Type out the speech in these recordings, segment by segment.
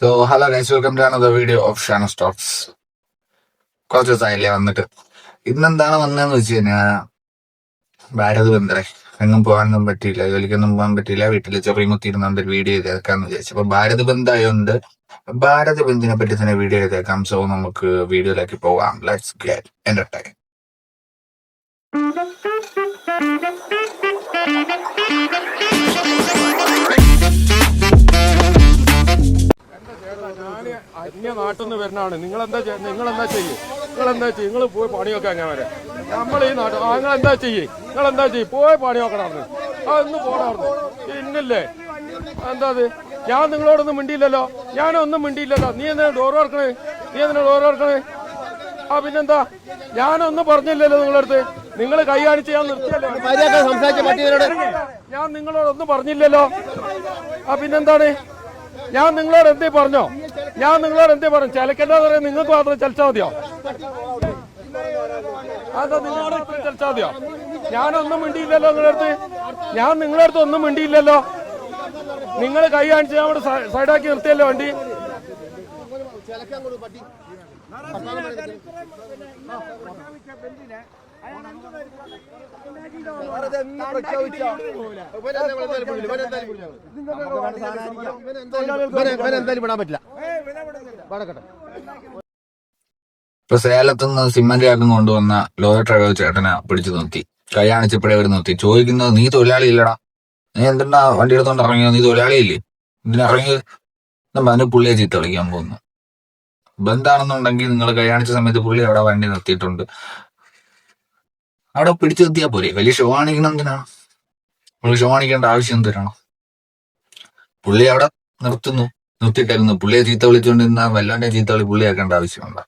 So, hello guys, welcome to another video of Shano Stocks. കുറച്ച് ദിവസമായില്ലേ വന്നിട്ട്. ഇന്നെന്താണ് വന്നതെന്ന് വെച്ച് കഴിഞ്ഞാൽ ഭാരത് ബന്ദ് എങ്ങും പോകാനൊന്നും പറ്റിയില്ല, ജോലിക്കൊന്നും പോകാൻ പറ്റിയില്ല, വീട്ടിൽ ചെറിയ കുത്തിയിരുന്നുകൊണ്ട് ഒരു വീഡിയോ ചെയ്തേക്കാന്ന് വിചാരിച്ചു. അപ്പൊ ഭാരത് ബന്ദ് ആയതുകൊണ്ട് ഭാരത് ബന്ദിനെ പറ്റി തന്നെ വീഡിയോ ചെയ്തേക്കാം. സോ നമുക്ക് വീഡിയോയിലേക്ക് പോകാം. Let's get entertain. അന്യ നാട്ടിൽ നിന്ന് വരുന്നതാണ്. നിങ്ങളെന്താ ചെയ്യും? നിങ്ങൾ പോയി പണി നോക്കാൻ ഞാൻ വരെ. നമ്മൾ ഈ നാട്ടിൽ നിങ്ങളെന്താ ചെയ്യും? പോയി പണി നോക്കണമായിരുന്നു. അതൊന്നും പോണായിരുന്നു. പിന്നില്ലേ എന്താ അത്? ഞാൻ നിങ്ങളോടൊന്നും മിണ്ടിയില്ലല്ലോ. ഞാനൊന്നും മിണ്ടിയില്ലല്ലോ. നീ എന്തിനാ ഡോർ തുറക്കണേ? പിന്നെന്താ? ഞാനൊന്നും പറഞ്ഞില്ലല്ലോ നിങ്ങളടുത്ത്. നിങ്ങൾ കൈ കാണിച്ച് ഞാൻ നിർത്തിയല്ലോ. ഞാൻ നിങ്ങളോടൊന്നും പറഞ്ഞില്ലല്ലോ. പിന്നെന്താണ്? ഞാൻ നിങ്ങളോട് എന്തേ പറഞ്ഞു? ചിലക്കെന്താ പറയാ? നിങ്ങൾക്ക് മാത്രം ചലിച്ചാൽ മതിയോ? അതാ നിങ്ങളോട് ചലിച്ചാൽ മതിയോ? ഞാനൊന്നും മിണ്ടിയില്ലല്ലോ നിങ്ങളടുത്ത് ഒന്നും മിണ്ടിയില്ലല്ലോ. നിങ്ങൾ കൈ കാണിച്ച് ഞാൻ അവിടെ സൈഡാക്കി നിർത്തിയല്ലോ വണ്ടി. ഇപ്പൊ സേലത്തുനിന്ന് സിമന്റ് ചാക്കും കൊണ്ടുവന്ന ലോറി ഡ്രൈവർ ചേട്ടനെ പിടിച്ചു നിർത്തി. കൈ കാണിച്ചപ്പോഴേ അവർ നിർത്തി. ചോദിക്കുന്നത്, നീ തൊഴിലാളി ഇല്ലടാ, നീ എന്തിനാ വണ്ടി എടുത്തോണ്ട് ഇറങ്ങിയോ? നീ തൊഴിലാളിയില്ലേ? ഇതിനിറങ്ങിയത് അതിന് പുള്ളിയെ ചീത്ത കളിക്കാൻ പോകുന്നു. ബന്ധാണെന്നുണ്ടെങ്കിൽ നിങ്ങൾ കൈ കാണിച്ച സമയത്ത് പുള്ളി അവിടെ വണ്ടി നിർത്തിയിട്ടുണ്ട്. അവിടെ പിടിച്ചു നിർത്തിയാൽ പോരെ. വലിയ ഷോ കാണിക്കണം എന്തിനാണ്? പുള്ളി ഷോ കാണിക്കേണ്ട ആവശ്യം എന്തിനാണ്? പുള്ളി അവിടെ നിർത്തിയിട്ടായിരുന്നു. പുള്ളിയെ ചീത്ത വിളിച്ചുകൊണ്ടിരുന്ന വല്ലാണ്ട് ചീത്ത വിളി പുള്ളിയാക്കേണ്ട ആവശ്യമുണ്ട്.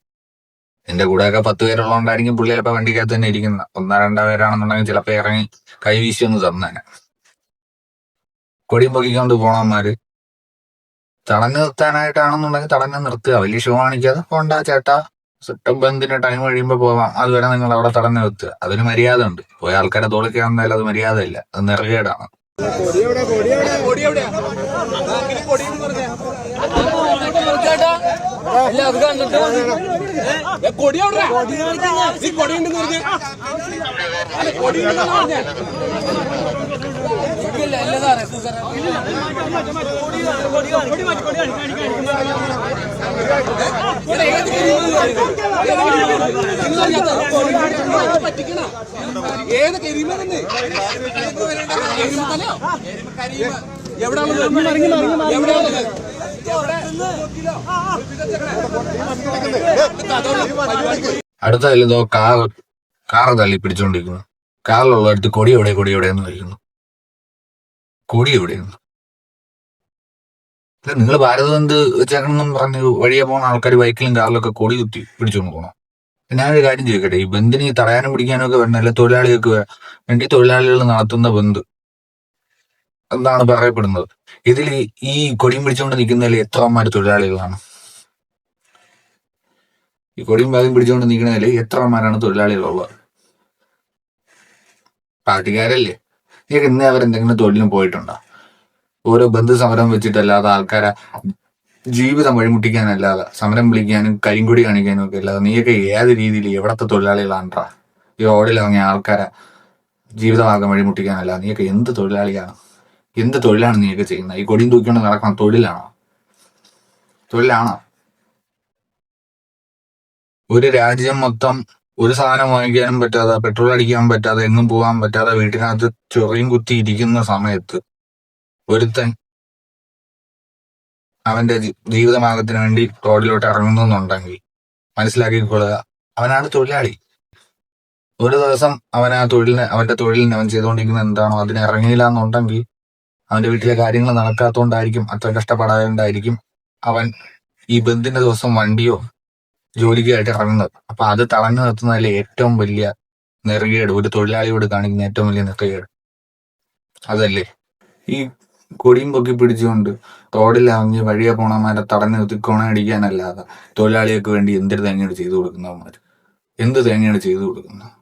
എന്റെ കൂടെയൊക്കെ 10 പേരുള്ളതുകൊണ്ടായിരിക്കും പുള്ളി ചിലപ്പോൾ വണ്ടിക്കകത്ത് തന്നെ ഇരിക്കുന്നത്. 1-2 പേരാണെന്നുണ്ടെങ്കിൽ ചിലപ്പോൾ ഇറങ്ങി കൈ വീശി ഒന്ന് തന്നേനെ. കൊടിയും പൊക്കിക്കൊണ്ട് പോണവന്മാര് തടഞ്ഞു നിർത്താനായിട്ടാണെന്നുണ്ടെങ്കിൽ തടഞ്ഞു നിർത്തുക. വലിയ ഷോ കാണിക്കാതെ പോണ്ട ചേട്ടാ, ബന്ദിന്റെ ടൈം കഴിയുമ്പോ പോവാം, അതുവരെ നിങ്ങൾ അവിടെ തടഞ്ഞു നിർത്തുക. അതിന് മര്യാദ ഉണ്ട്. പോയ ആൾക്കാരെ തോളിക്കാണെന്നാലും അത് മര്യാദ ഇല്ല, അത് നെറുകേടാണ്. ഏത് കരിമരുന്ന് അടുത്തല്ലോ കാറ് തള്ളി പിടിച്ചോണ്ടിരിക്കുന്നു. കാറിലുള്ളടുത്ത് കൊടി എവിടെയെന്ന് ചോദിക്കുന്നു. കൊടി എവിടെയെന്ന് നിങ്ങൾ ഭാരത് ബന്ദ് വെച്ചേക്കണമെന്നും പറഞ്ഞ് വഴിയെ പോകുന്ന ആൾക്കാർ ബൈക്കിലും കാറിലൊക്കെ കൊടി കുത്തി പിടിച്ചോണ്ട് പോകണം. ഞാനൊരു കാര്യം ചോദിക്കട്ടെ, ഈ ബന്ദിന് തടയാനും പിടിക്കാനും ഒക്കെ വരണല്ലേ തൊഴിലാളികൾക്ക് വേണ്ടി തൊഴിലാളികൾ നടത്തുന്ന ബന്ദ് എന്താണ് പറയപ്പെടുന്നത്. ഇതിൽ ഈ കൊടിയും പിടിച്ചുകൊണ്ട് നിൽക്കുന്നതിൽ എത്രമാര് തൊഴിലാളികളാണ്? ഈ കൊടിയും ബാഗും പിടിച്ചുകൊണ്ട് നിൽക്കുന്നതിൽ എത്രമാരാണ് തൊഴിലാളികളുള്ളത്? പാർട്ടിക്കാരല്ലേ? നീക്ക് ഇന്നേ അവരെന്തെങ്കിലും തൊഴിലിന് പോയിട്ടുണ്ടോ? ഓരോ ബന്ധു സമരം വെച്ചിട്ടല്ലാതെ ആൾക്കാരെ ജീവിതം വഴിമുട്ടിക്കാനല്ലാതെ സമരം വിളിക്കാനും കരിങ്കൊടി കാണിക്കാനും ഒക്കെ അല്ലാതെ നീയൊക്കെ ഏത് രീതിയിൽ എവിടത്തെ തൊഴിലാളികളാണ്ടാ? ഈ റോഡിലിറങ്ങിയ ആൾക്കാരെ ജീവിതമാർഗം വഴിമുട്ടിക്കാനല്ലാതെ നീയൊക്കെ എന്ത് തൊഴിലാളിയാണ്? എന്ത് തൊഴിലാണ് നീയൊക്കെ ചെയ്യുന്നത്? ഈ കൊടിയും തൂക്കിക്കൊണ്ട് നടക്കണം തൊഴിലാണോ? ഒരു രാജ്യം മൊത്തം ഒരു സാധനം വാങ്ങിക്കാനും പറ്റാതെ, പെട്രോൾ അടിക്കാൻ പറ്റാതെ, എങ്ങും പോകാൻ പറ്റാതെ വീട്ടിനകത്ത് ചൊറിയും കുത്തി ഇരിക്കുന്ന സമയത്ത് ഒരുത്തൻ അവന്റെ ജീവിതമാർഗത്തിന് വേണ്ടി റോഡിലോട്ട് ഇറങ്ങുന്നുണ്ടെങ്കിൽ മനസ്സിലാക്കിക്കൊള്ളുക, അവനാണ് തൊഴിലാളി. ഒരു ദിവസം അവന്റെ തൊഴിലിന് അവൻ ചെയ്തുകൊണ്ടിരിക്കുന്നത് എന്താണോ അതിന് ഇറങ്ങിയില്ല എന്നുണ്ടെങ്കിൽ അവന്റെ വീട്ടിലെ കാര്യങ്ങൾ നടക്കാത്തതുകൊണ്ടായിരിക്കും, അത്ര കഷ്ടപ്പെടാതുകൊണ്ടായിരിക്കും അവൻ ഈ ബന്ദിന്റെ ദിവസം വണ്ടിയോ ജോലിക്കായിട്ട് ഇറങ്ങുന്നത്. അപ്പൊ അത് തടഞ്ഞു നിർത്തുന്നതിലെ ഏറ്റവും വലിയ നെറുകേട്, ഒരു തൊഴിലാളിയോട് കാണിക്കുന്ന ഏറ്റവും വലിയ നെറുകേട് അതല്ലേ? ഈ കൊടിയും പൊക്കി പിടിച്ചുകൊണ്ട് റോഡിലിറങ്ങി വഴിയെ പോണമാരെ തടഞ്ഞു നിർത്തി കൊണ അടിക്കാനല്ലാതെ തൊഴിലാളികൾക്ക് വേണ്ടി എന്തൊരു തേങ്ങയാണ് ചെയ്തു കൊടുക്കുന്നവന്മാര്? എന്ത് തേങ്ങയാണ് ചെയ്തു കൊടുക്കുന്നത്?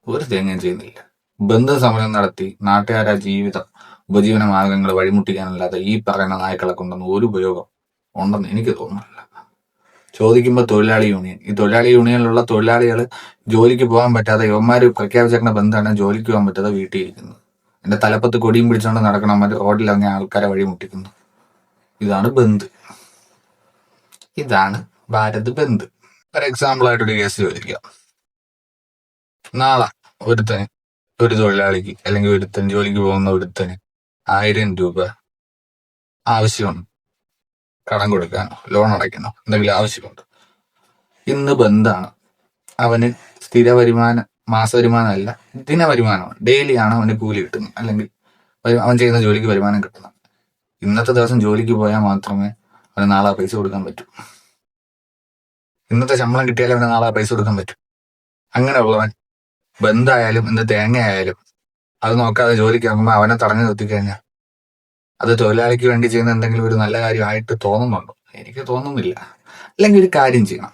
ഒരു തേങ്ങയും ചെയ്യുന്നില്ല. ബന്ധു സമരം നടത്തി നാട്ടുകാരെ ഉപജീവന മാർഗങ്ങൾ വഴിമുട്ടിക്കാനല്ലാതെ ഈ പറയുന്ന നായ്ക്കളെ കൊണ്ടൊന്നും ഒരു ഉപയോഗം ഉണ്ടെന്ന് എനിക്ക് തോന്നുന്നില്ല. ചോദിക്കുമ്പോൾ തൊഴിലാളി യൂണിയൻ, ഈ തൊഴിലാളി യൂണിയനിലുള്ള തൊഴിലാളികൾ ജോലിക്ക് പോകാൻ പറ്റാതെ, യുവന്മാർ പ്രഖ്യാപിച്ചേക്കുന്ന ബന്ധാണ് ജോലിക്ക് പോകാൻ പറ്റാതെ വീട്ടിൽ ഇരിക്കുന്നത്. എന്റെ തലപ്പത്ത് കൊടിയും പിടിച്ചുകൊണ്ട് നടക്കണം, മറ്റേ റോഡിൽ ഇറങ്ങിയ ആൾക്കാരെ വഴിമുട്ടിക്കുന്നു. ഇതാണ് ബന്ദ്, ഇതാണ് ഭാരത് ബന്ദ്. ഒരു എക്സാമ്പിൾ ആയിട്ടൊരു കേസ് ചോദിക്കാം. നാളെ ഒരു തൊഴിലാളിക്ക് അല്ലെങ്കിൽ ഒരുത്തൻ ജോലിക്ക് പോകുന്ന ഒരുത്തന് 1000 രൂപ ആവശ്യമുണ്ട്, കടം കൊടുക്കാനോ ലോൺ അടയ്ക്കാനോ എന്തെങ്കിലും ആവശ്യമുണ്ട്. ഇന്ന് ബന്ധാണ്. അവന് സ്ഥിര വരുമാനം, മാസ വരുമാനമല്ല, ദിന വരുമാനമാണ്. ഡെയിലി ആണ് അവന് കൂലി കിട്ടുന്നത്, അല്ലെങ്കിൽ അവൻ ചെയ്യുന്ന ജോലിക്ക് വരുമാനം കിട്ടുന്നത്. ഇന്നത്തെ ദിവസം ജോലിക്ക് പോയാൽ മാത്രമേ അവന് നാളെ പൈസ കൊടുക്കാൻ പറ്റൂ. ഇന്നത്തെ ശമ്പളം കിട്ടിയാലേ അവന് നാളെ പൈസ കൊടുക്കാൻ പറ്റൂ. അങ്ങനെയുള്ളവൻ ബന്ധായാലും എന്ത് തേങ്ങ ആയാലും അത് നോക്കാതെ ജോലിക്ക് ഇറങ്ങുമ്പോൾ അവനെ തടഞ്ഞു നിർത്തിക്കഴിഞ്ഞാൽ അത് തൊഴിലാളിക്ക് വേണ്ടി ചെയ്യുന്ന എന്തെങ്കിലും ഒരു നല്ല കാര്യമായിട്ട് തോന്നുന്നുണ്ടോ? എനിക്ക് തോന്നുന്നില്ല. അല്ലെങ്കിൽ ഒരു കാര്യം ചെയ്യണം,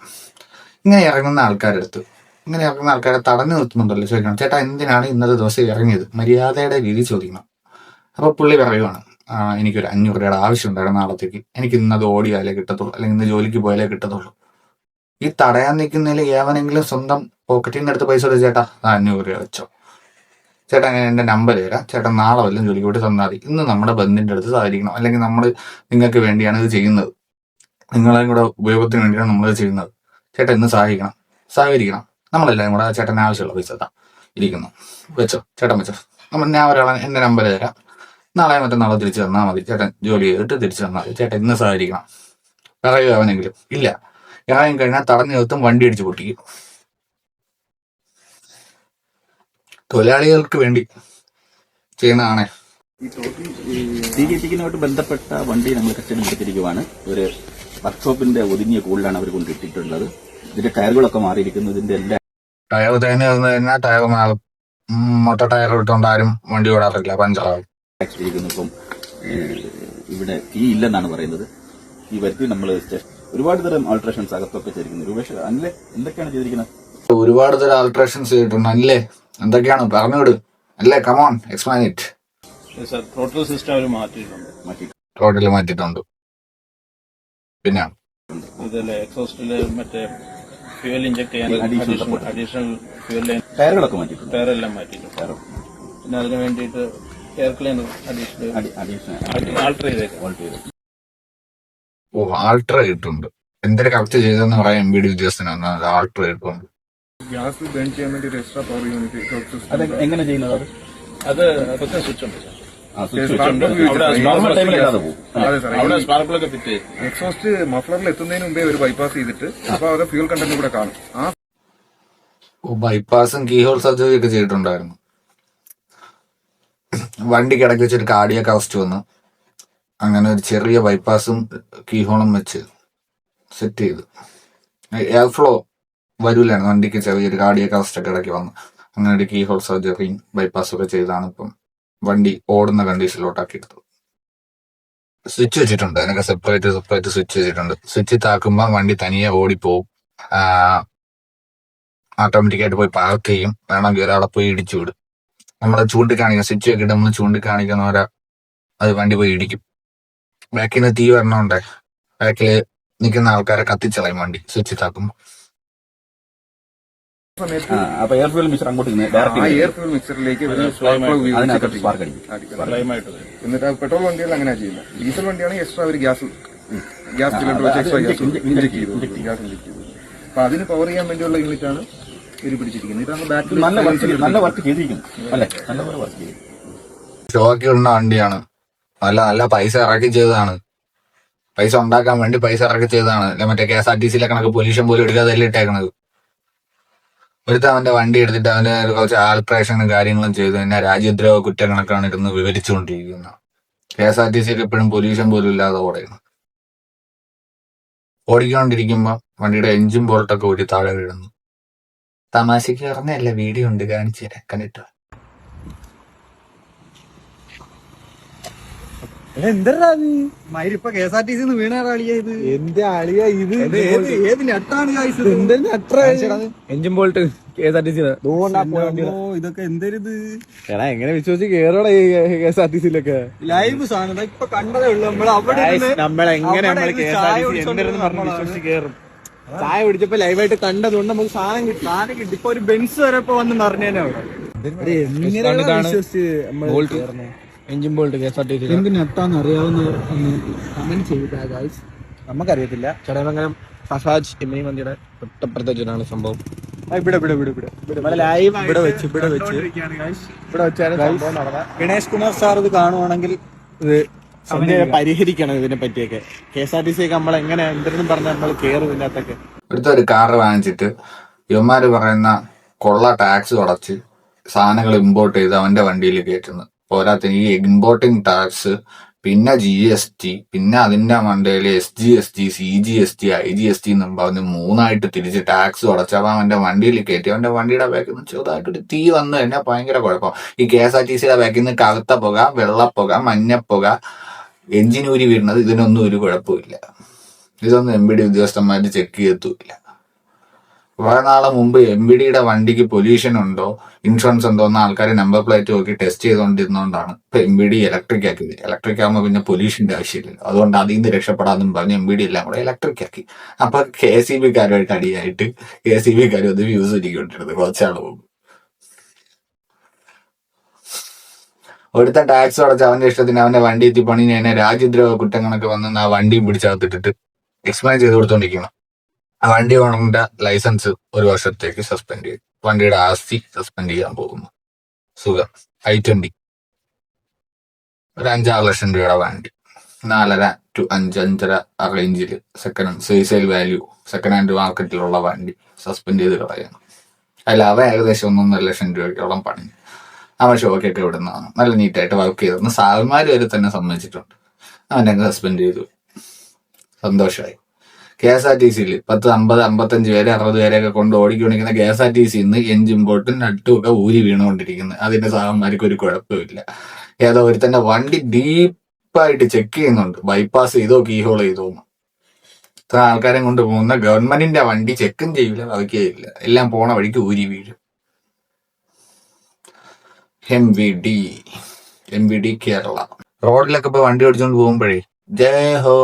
ഇങ്ങനെ ഇറങ്ങുന്ന ആൾക്കാരെ തടഞ്ഞു നിർത്തുന്നുണ്ടല്ലോ, ചോദിക്കണം, ചേട്ടാ എന്തിനാണ് ഇന്നത്തെ ദിവസം ഇറങ്ങിയത്, മര്യാദയുടെ രീതി ചോദിക്കണം. അപ്പൊ പുള്ളി പറയുവാണ്, എനിക്കൊരു 500 രൂപയുടെ ആവശ്യം ഉണ്ടായിരുന്നു നാളത്തേക്ക്, എനിക്ക് ഇന്നത് ഓടിയാലേ കിട്ടത്തുള്ളൂ, അല്ലെങ്കിൽ ഇന്ന് ജോലിക്ക് പോയാലേ കിട്ടത്തുള്ളൂ. ഈ തടയാൻ നിൽക്കുന്നതിൽ ഏവനെങ്കിലും സ്വന്തം പോക്കറ്റിൽ നിന്ന് എടുത്ത് പൈസ കൊടുത്ത്, ചേട്ടാ 500 രൂപ വെച്ചോ, ചേട്ടാ ഞാൻ എന്റെ നമ്പർ തരാം, ചേട്ടൻ നാളെ വല്ലതും ജോലിക്ക് പോയിട്ട് തന്നാൽ മതി, ഇന്ന് നമ്മുടെ ബന്ധിന്റെ അടുത്ത് സഹകരിക്കണം, അല്ലെങ്കിൽ നമ്മൾ നിങ്ങൾക്ക് വേണ്ടിയാണ് ഇത് ചെയ്യുന്നത്, നിങ്ങളെയും കൂടെ ഉപയോഗത്തിന് വേണ്ടിയാണ് നമ്മളിത് ചെയ്യുന്നത്, ചേട്ടൻ ഇന്ന് സഹകരിക്കണം, നമ്മളെല്ലാവരും കൂടെ ചേട്ടന് ആവശ്യമുള്ള പൈസ ഇരിക്കുന്നു, വെച്ചോ ചേട്ടൻ വെച്ചോ, ഞാൻ ഒരാളെ എന്റെ നമ്പർ തരാം, നാളെ മറ്റന്നാളെ തിരിച്ചു തന്നാൽ മതി, ചേട്ടൻ ജോലി ചെയ്തിട്ട് തിരിച്ചു തന്നാൽ മതി, ചേട്ടൻ ഇന്ന് സഹകരിക്കണം പറയുക. അവനെങ്കിലും ഇല്ല, ഇറങ്ങി കഴിഞ്ഞാൽ തടഞ്ഞു നിർത്തും, വണ്ടി അടിച്ച് പൊട്ടിക്കും. തൊഴിലാളികൾക്ക് വേണ്ടി ചെയ്യുന്നതാണേ. DGPക്കുമായിട്ട് ബന്ധപ്പെട്ട വണ്ടി നമ്മൾ കസ്റ്റഡിയിലെടുത്തിരിക്കുവാണ്. ഒരു വർക്ക്ഷോപ്പിന്റെ ഒതുങ്ങിയ കൂളിലാണ് അവർ കൊണ്ടിട്ടിട്ടുള്ളത്. ഇതിന്റെ ടയറുകളൊക്കെ മാറിയിരിക്കുന്നു. ഇതിന്റെ എല്ലാ ടയർ തേഞ്ഞ് കഴിഞ്ഞാൽ ടയർ മാറും. മൊട്ട ടയർ ഇട്ടുകൊണ്ട് ആരും വണ്ടി ഓടാറില്ല, പഞ്ചറാകും. ഇപ്പം ഇവിടെ കീ ഇല്ലെന്നാണ് പറയുന്നത്. ഈ വരുത്തി നമ്മൾ ഒരുപാട് തരം ആൾട്രേഷൻസ് അകത്തൊക്കെ ചെയ്തിരിക്കുന്നു. രൂപേഷ് അല്ലേ എന്തൊക്കെയാണ് ചെയ്തിരിക്കുന്നത്? ഒരുപാട് തരം ആൾട്രേഷൻസ് ചെയ്തിട്ടുണ്ട് അല്ലേ, എന്തൊക്കെയാണ് പറഞ്ഞുവിട് അല്ലേ, come on explain it. Total system അവർ മാറ്റിയിട്ടുണ്ട്. ടോട്ടൽ മാറ്റിയിട്ടുണ്ട്. പിന്നെ ഇതില് എക്സോസ്റ്റില് മറ്റേ ഫ്യൂവൽ ഇഞ്ചക്ട് ചെയ്യാൻ അഡീഷണൽ ഫ്യൂവൽ ലൈൻ ടയറുകളൊക്കെ മാറ്റിയിട്ടുണ്ട്. ടയറെല്ലാം മാറ്റിയിട്ടുണ്ട്. പിന്നെ അതിന് വേണ്ടിയിട്ട് എയർ ക്ലീനർ അഡീഷണൽ ആൾട്ടർ ചെയ്തേക്കും. ഓ, ആൾട്ടർ ചെയ്തിട്ടുണ്ട്. എന്തൊരു കറക്റ്റ് ചെയ്തെന്ന് പറയാൻ MBD ഉദ്യോഗസ്ഥനാണ് ആൾട്ടർ ചെയ്തിട്ടുണ്ട്. ഗ്യാസ് ബേൺ ചെയ്യാൻ വേണ്ടി ഒരു എക്സ്ട്രാ പവർ യൂണിറ്റ്. അത് എങ്ങനെ ചെയ്യുന്നത്? അത് പ്രത്യേക സ്വിച്ച് ഉണ്ട് സാർ. നോർമൽ ടൈമിൽ ഇടാതെ പോകും. അതെ സാർ, അവിടെ സ്പാർക്കിളൊക്കെ ഫിറ്റ് ചെയ്യും. എക്സോസ്റ്റ് മഫ്ലറിൽ എത്തുന്നതിന് മുമ്പേ ഒരു ബൈപ്പാസ് ചെയ്തിട്ട് അപ്പൊ അവിടെ ഫ്യൂൽ കണ്ടന്റ് കൂടെ കാണും. ആ ബൈപ്പാസും കീഹോൾ സർജറി ഒക്കെ ചെയ്തിട്ടുണ്ടായിരുന്നു. വണ്ടിക്ക് ഇടയ്ക്ക് വെച്ചൊരു കാർഡിയാക് അറസ്റ്റ് വന്നു. അങ്ങനെ ഒരു ചെറിയ ബൈപ്പാസും കീഹോളും വെച്ച് സെറ്റ് ചെയ്തു. എയർ ഫ്ലോ വരൂലായിരുന്നു വണ്ടിക്ക്, ചെറിയൊരു കാർഡിയാക് അറസ്റ്റ് ഒക്കെ ഇടയ്ക്ക് വന്നു. അങ്ങനെ ഒരു കീഹോൾ സർജറിയും ബൈപ്പാസും ഒക്കെ ചെയ്താണ് ഇപ്പം വണ്ടി ഓടുന്ന കണ്ടീഷനിലോട്ടാക്കി എടുത്തത്. സ്വിച്ച് വെച്ചിട്ടുണ്ട്, അതിനൊക്കെ സെപ്പറേറ്റ് സ്വിച്ച് വെച്ചിട്ടുണ്ട്. സ്വിച്ച് താക്കുമ്പോൾ വണ്ടി തനിയെ ഓടിപ്പോവും. ഓട്ടോമാറ്റിക്കായിട്ട് പോയി പാർക്ക് ചെയ്യും. വേണമെങ്കിൽ ഒരാളെ പോയി ഇടിച്ചു വിടും. നമ്മളെ ചൂണ്ടിക്കാണിക്കുക, സ്വിച്ച് വെക്കിട്ട് നമ്മൾ ചൂണ്ടിക്കാണിക്കുന്നവരെ അത് വണ്ടി പോയി ഇടിക്കും. ബാക്കിൽ നിന്ന് തീ വരണോണ്ടേ ബാക്കിൽ നിൽക്കുന്ന ആൾക്കാരെ കത്തിച്ചളയും വണ്ടി സ്വിച്ച് താക്കുമ്പോൾ. സമയത്ത് അപ്പൊ എയർ ഫ്യൂൽ മിക്സർ അങ്ങോട്ട് ആ എയർ ഫ്യൂൽ മിക്സറിലേക്ക് സ്പാർക്ക് അടിക്കും. ക്ലൈമായിട്ട് വരും. എന്നിട്ട് പെട്രോൾ വണ്ടികൾ അങ്ങനെ ചെയ്യുന്നത്. ഡീസൽ വണ്ടിയാണെങ്കിൽ എക്സ്ട്രാ ഒരു ഗ്യാസ് സിലിണ്ടർ വെച്ച് എക്സ്ട്രാ ഗ്യാസ് ഇഞ്ചക്ട് ചെയ്തു. അപ്പൊ അതിന് പവർ ചെയ്യാൻ വേണ്ടിയുള്ള യൂണിറ്റ് ആണ് ഇവര് പിടിച്ചിരിക്കുന്നത്. ഇതാണ് ബാറ്ററി. നല്ല വർക്ക് ചെയ്തിരിക്കുന്നു അല്ലെ, നല്ലപോലെ വർക്ക് ചെയ്യും. ഷോക്ക് ഇടുന്ന വണ്ടിയാണ്. നല്ല പൈസ ഇറക്കി ചെയ്തതാണ്. പൈസ ഉണ്ടാക്കാൻ വേണ്ടി പൈസ ഇറക്കി ചെയ്തതാണ്. അല്ല മറ്റേ KSRTC കണക്ക് പൊല്യൂഷൻ പോലും എടുക്കാതെ ഇട്ടേക്കണത്. ഒരുത്ത അവന്റെ വണ്ടി എടുത്തിട്ട് അവന്റെ കുറച്ച് ആൾട്രേഷനും കാര്യങ്ങളും ചെയ്തു. പിന്നെ രാജ്യദ്രോഹ കുറ്റകണക്കാണ് ഇരുന്ന് വിവരിച്ചുകൊണ്ടിരിക്കുന്നത്. KSRTC എപ്പോഴും പൊല്യൂഷൻ പോലും ഇല്ലാതെ ഓടുന്നു. ഓടിക്കൊണ്ടിരിക്കുമ്പോ വണ്ടിയുടെ എഞ്ചിൻ ബോൾട്ടൊക്കെ ഊരി താഴെ വീഴുന്നു. തമാശക്ക് പറഞ്ഞല്ല, വീഡിയോ ഉണ്ട്, കാണിച്ചു തരാം, കണ്ടിട്ടോ. മയിരിപ്പൊ KSRTC വീണാ ഇത് എന്റെ അളിയ ഇത് ഏത് നെട്ടാണ് എഞ്ചിൻ ബോൾട്ട് KSRTC ഇതൊക്കെ എന്തരുത് എടാ എങ്ങനെ വിശ്വസിച്ച് കേറോടാ ഈ KSRTC-ലൊക്കെ ലൈവ് സാധനം ഇപ്പൊ കണ്ടതേ ഉള്ളൂ നമ്മൾ അവിടെ നമ്മളെങ്ങനെ നമ്മൾ KSRTC എന്തെന്ന് പറഞ്ഞ് വിശ്വസിച്ച് കേറും. ചായ കുടിച്ചപ്പോ ലൈവായിട്ട് കണ്ടതുകൊണ്ട് നമുക്ക് സാധനം കിട്ടി. ഇപ്പൊ ഒരു ബെൻസ് വരെ ഇപ്പൊ വന്ന് നിറഞ്ഞേനെ അവിടെ എഞ്ചിൻ ബോൾട്ട് KSRTC എന്ത് നെട്ടാന്ന് അറിയാവുന്നവർ കമന്റ് ചെയ്യുക. നമുക്കറിയത്തില്ല. ചടയമംഗലം ഫസാജ് എമിനി മന്തിയുടെ തൊട്ടപ്പുറത്താണ് സംഭവം. ഗണേഷ് കുമാർ സാർ ഇത് കാണുവാണെങ്കിൽ ഇത് പരിഹരിക്കണം ഇതിനെ പറ്റിയൊക്കെ. KSRTC ഒക്കെ നമ്മൾ എങ്ങനെ എന്തെങ്കിലും പറഞ്ഞാൽ നമ്മൾ കയറും ഇതിനകത്തൊക്കെ. ഒരു കാറ് വാങ്ങിച്ചിട്ട് ഇവന്മാര് പറയുന്ന കൊള്ള ടാക്സ് അടച്ച് സാധനങ്ങൾ ഇമ്പോർട്ട് ചെയ്ത് അവന്റെ വണ്ടിയിൽ കയറ്റുന്നു. പോരാത്തിന് ഈ ഇമ്പോർട്ടിംഗ് ടാക്സ്, പിന്നെ GST, പിന്നെ അതിന്റെ മണ്ടയിൽ SGST, CGST, IGST എന്നും പറഞ്ഞ് 3 തിരിച്ച് ടാക്സ് അടച്ചപ്പോൾ അവന്റെ വണ്ടിയിൽ കയറ്റി. അവന്റെ വണ്ടിയുടെ ബാക്കിൽ നിന്ന് ചെറുതായിട്ടൊരു തീ വന്നു കഴിഞ്ഞാൽ ഭയങ്കര കുഴപ്പം. ഈ KSRTC-യുടെ ബാക്കിൽ നിന്ന് കറുത്ത പുക, വെള്ളപ്പുക, മഞ്ഞപ്പുക, എഞ്ചിനൂരി വീഴുന്നത്, ഇതിനൊന്നും ഒരു കുഴപ്പമില്ല. ഇതൊന്നും MBD ഉദ്യോഗസ്ഥന്മാർ ചെക്ക് ചെയ്യത്തുമില്ല. കുറെ നാളെ മുമ്പ് MBD-യുടെ വണ്ടിക്ക് പൊല്യൂഷൻ ഉണ്ടോ, ഇൻഷുറൻസ് ഉണ്ടോ എന്ന് ആൾക്കാർ നമ്പർ പ്ലേറ്റ് നോക്കി ടെസ്റ്റ് ചെയ്തുകൊണ്ടിരുന്നോണ്ടാണ് ഇപ്പൊ MBD ഇലക്ട്രിക് ആക്കിയത്. ഇലക്ട്രിക് ആകുമ്പോൾ പിന്നെ പൊല്യൂഷന്റെ ആവശ്യമില്ലല്ലോ. അതുകൊണ്ട് അതിൽ നിന്ന് രക്ഷപ്പെടാന്നും പറഞ്ഞ് MBD എല്ലാം കൂടെ ഇലക്ട്രിക് ആക്കി. അപ്പൊ KCB-കാരുമായിട്ട് അടിയായിട്ട് KCB-കാരും അത് വ്യൂസ് ഇരിക്കൊണ്ടിരുന്നത് കുറച്ചാൾ മുമ്പ്. ഒരുത്ത ടാക്സ് അടച്ച് അവന്റെ ഇഷ്ടത്തിന് അവന്റെ വണ്ടി എത്തി പണി കഴിഞ്ഞാൽ രാജ്യദ്രോഹ കുറ്റങ്ങളൊക്കെ വന്ന് ആ വണ്ടിയും പിടിച്ചകത്തിട്ടിട്ട് എക്സ്പ്ലെയിൻ ചെയ്ത് കൊടുത്തോണ്ടിരിക്കണം. ആ വണ്ടി ഓണറിന്റെ ലൈസൻസ് 1 വർഷത്തേക്ക് സസ്പെൻഡ് ചെയ്യും. വണ്ടിയുടെ ആസ്തി സസ്പെൻഡ് ചെയ്യാൻ പോകുന്നു. സുഖം. I20 ഒരു 5-6 ലക്ഷം രൂപയുടെ വണ്ടി 4.5 to 5.5 ആ റേഞ്ചിൽ second sale value second hand മാർക്കറ്റിലുള്ള വണ്ടി സസ്പെൻഡ് ചെയ്ത് കളയണം. അതിൽ അവ ഏകദേശം 1.5 ലക്ഷം രൂപയ്ക്കോളം പണി. അവൻ ഷോക്കൊക്കെ ഇവിടുന്നതാണ്. നല്ല നീറ്റായിട്ട് വർക്ക് ചെയ്തെന്ന് സാറന്മാർ വരെ തന്നെ സമ്മതിച്ചിട്ടുണ്ട്. അവനെ സസ്പെൻഡ് ചെയ്തു. സന്തോഷമായി. KSRTC-യിൽ 10, 50, 55 പേരെ 60 പേരെയൊക്കെ കൊണ്ട് ഓടിക്കൊണ്ടിരിക്കുന്ന KSRTC-ന്ന് എഞ്ചിൻ ബോട്ടും നട്ടും ഒക്കെ ഊരി വീണുകൊണ്ടിരിക്കുന്നത്. അതിന്റെ സാറന്മാർക്ക് ഒരു കുഴപ്പമില്ല. ഏതോ ഒരുത്തന്റെ വണ്ടി ഡീപ്പായിട്ട് ചെക്ക് ചെയ്യുന്നുണ്ട്. ബൈപ്പാസ് ചെയ്തോ കീഹോൾ ചെയ്തോന്ന്. ഇത്ര ആൾക്കാരെ കൊണ്ട് പോകുന്ന ഗവൺമെന്റിന്റെ വണ്ടി ചെക്കും ചെയ്യില്ല, വയ്ക്കുകയില്ല. എല്ലാം പോണ വഴിക്ക് ഊരി വീഴും. MVD കേരള റോഡിലൊക്കെ ഇപ്പൊ വണ്ടി ഓടിച്ചോണ്ട് പോകുമ്പോഴേ ജയ് ഹോ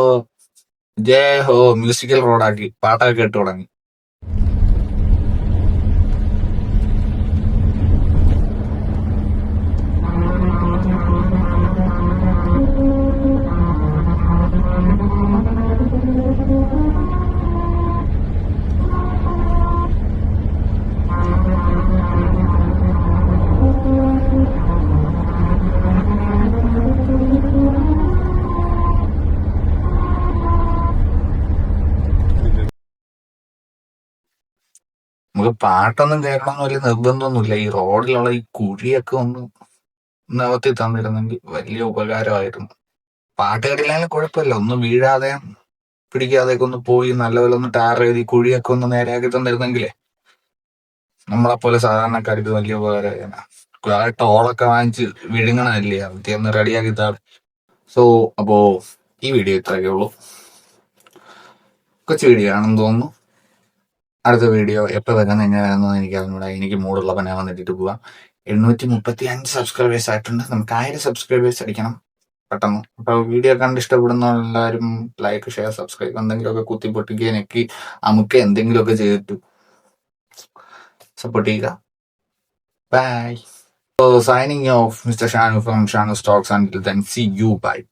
ജയ് ഹോ മ്യൂസിക്കൽ റോഡാക്കി പാട്ടൊക്കെ കേട്ടു തുടങ്ങി. നമുക്ക് പാട്ടൊന്നും കേൾക്കണമെന്ന് വലിയ നിർബന്ധമൊന്നുമില്ല. ഈ റോഡിലുള്ള ഈ കുഴിയൊക്കെ ഒന്ന് നിവർത്തി തന്നിരുന്നെങ്കിൽ വലിയ ഉപകാരമായിരുന്നു. പാട്ട് കേട്ടില്ലെങ്കിലും കുഴപ്പമില്ല. ഒന്നും വീഴാതെ പിടിക്കാതെയൊക്കെ ഒന്ന് പോയി നല്ലപോലെ ഒന്ന് ടാർ ചെയ്ത് ഈ കുഴിയൊക്കെ ഒന്ന് നേരെയാക്കി തന്നിരുന്നെങ്കിലേ നമ്മളെപ്പോലെ സാധാരണക്കാർക്ക് വലിയ ഉപകാരമായിരുന്നു. കുറെ ടോളൊക്കെ വാങ്ങിച്ച് വിഴുങ്ങണല്ലേ, അതൊക്കെ ഒന്ന് റെഡിയാക്കി താഴെ. സോ അപ്പോ ഈ വീഡിയോ ഇത്രയൊക്കെ ഉള്ളൂ. കൊച്ചു വീഡിയോ ആണെന്ന് തോന്നുന്നു. അടുത്ത വീഡിയോ എപ്പോൾ വരുന്നത് എങ്ങനെയാണെന്ന് എനിക്ക് അറിഞ്ഞൂടാ. എനിക്ക് മൂടുള്ളപ്പോൾ ഞാൻ വന്നിട്ട് പോവാം. 835 സബ്സ്ക്രൈബേഴ്സ് ആയിട്ടുണ്ട്. നമുക്ക് 1000 സബ്സ്ക്രൈബേഴ്സ് അടിക്കണം പെട്ടെന്ന്. അപ്പൊ വീഡിയോ കണ്ട് ഇഷ്ടപ്പെടുന്ന എല്ലാവരും ലൈക്ക്, ഷെയർ, സബ്സ്ക്രൈബ് എന്തെങ്കിലുമൊക്കെ കുത്തിപ്പൊട്ടിക്കുക, നെക്കി അമുക്ക് എന്തെങ്കിലുമൊക്കെ ചെയ്തിട്ട് സപ്പോർട്ട് ചെയ്യുക. By. So signing off, Mr. Shanu from Shanu Stocks. Until then, see you. Bye.